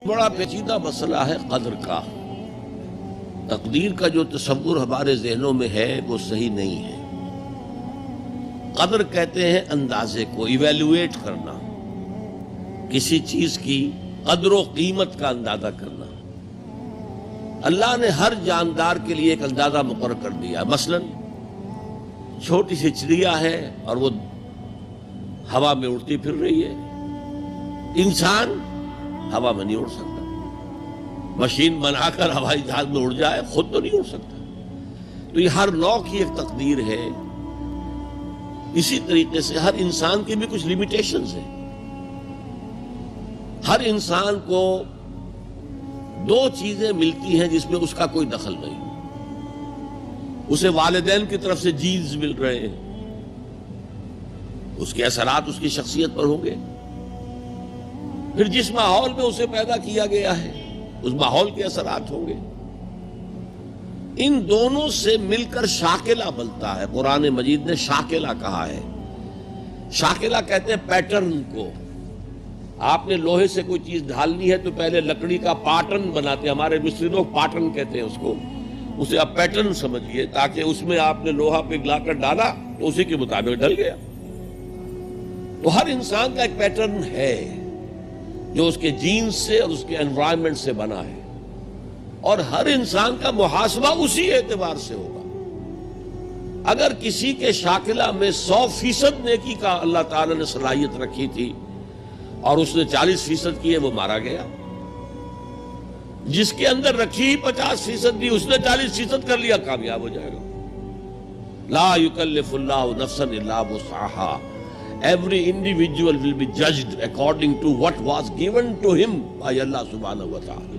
بڑا پیچیدہ مسئلہ ہے قدر کا۔ تقدیر کا جو تصور ہمارے ذہنوں میں ہے وہ صحیح نہیں ہے۔ قدر کہتے ہیں اندازے کو، ایویلویٹ کرنا، کسی چیز کی قدر و قیمت کا اندازہ کرنا۔ اللہ نے ہر جاندار کے لیے ایک اندازہ مقرر کر دیا۔ مثلا چھوٹی سی چڑیا ہے اور وہ ہوا میں اڑتی پھر رہی ہے، انسان ہوا میں نہیں اڑ سکتا۔ مشین بنا کر ہوائی جہاز میں اڑ جائے، خود تو نہیں اڑ سکتا۔ تو یہ ہر نوع کی ایک تقدیر ہے۔ اسی طریقے سے ہر انسان کی بھی کچھ لیمیٹیشنز ہیں۔ ہر انسان کو دو چیزیں ملتی ہیں جس میں اس کا کوئی دخل نہیں۔ اسے والدین کی طرف سے جینز مل رہے ہیں، اس کے اثرات اس کی شخصیت پر ہوں گے۔ پھر جس ماحول میں اسے پیدا کیا گیا ہے اس ماحول کے اثرات ہوں گے۔ ان دونوں سے مل کر شاکلہ بنتا ہے۔ قرآن مجید نے شاکلہ کہا ہے۔ شاکلہ کہتے ہیں پیٹرن کو۔ آپ نے لوہے سے کوئی چیز ڈھالنی ہے تو پہلے لکڑی کا پاٹرن بناتے ہیں، ہمارے مصری لوگ پاٹرن کہتے ہیں اس کو۔ اسے آپ پیٹرن سمجھیے، تاکہ اس میں آپ نے لوہا پگھلا کر ڈالا تو اسی کے مطابق ڈل گیا۔ تو ہر انسان کا ایک پیٹرن ہے جو اس کے جینز سے اور اس کے انوائرمنٹ سے بنا ہے، اور ہر انسان کا محاسبہ اسی اعتبار سے ہوگا۔ اگر کسی کے شاکلہ میں 100% نیکی کا اللہ تعالی نے صلاحیت رکھی تھی اور اس نے 40% کی ہے، وہ مارا گیا۔ جس کے اندر رکھی 50% دی، اس نے 40% کر لیا، کامیاب ہو جائے گا۔ لا یکلف اللہ نفسا الا وسعها۔ Every individual will be judged according to what was given to him by Allah subhanahu wa ta'ala۔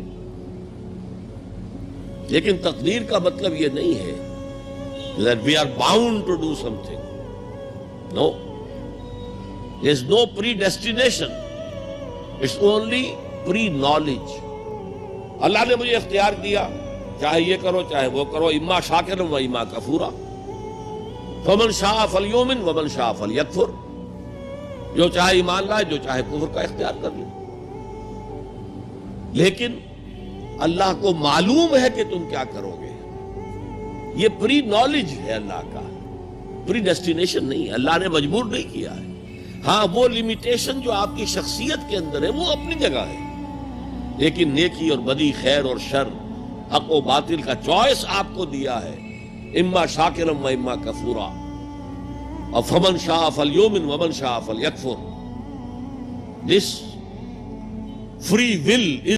لیکن تقدیر کا مطلب یہ نہیں ہے that we are bound to do something. No. There is no predestination. It's only pre-knowledge. اللہ نے مجھے اختیار دیا، چاہے یہ کرو چاہے وہ کرو، اما شاکرا و اما کفورا، فمن شاء فلیؤمن ومن شاء فلیکفر۔ جو چاہے ایمان لائے، جو چاہے کفر کا اختیار کر لے۔ لیکن اللہ کو معلوم ہے کہ تم کیا کرو گے۔ یہ پری نالج ہے اللہ کا، پری ڈیسٹینیشن نہیں ہے۔ اللہ نے مجبور نہیں کیا ہے۔ ہاں، وہ لمیٹیشن جو آپ کی شخصیت کے اندر ہے وہ اپنی جگہ ہے، لیکن نیکی اور بدی، خیر اور شر، حق و باطل کا چوائس آپ کو دیا ہے، اما شاکرا و اما کفورا، اور فمن شاء فلیؤمن ومن شاء فلیکفر۔ This free will is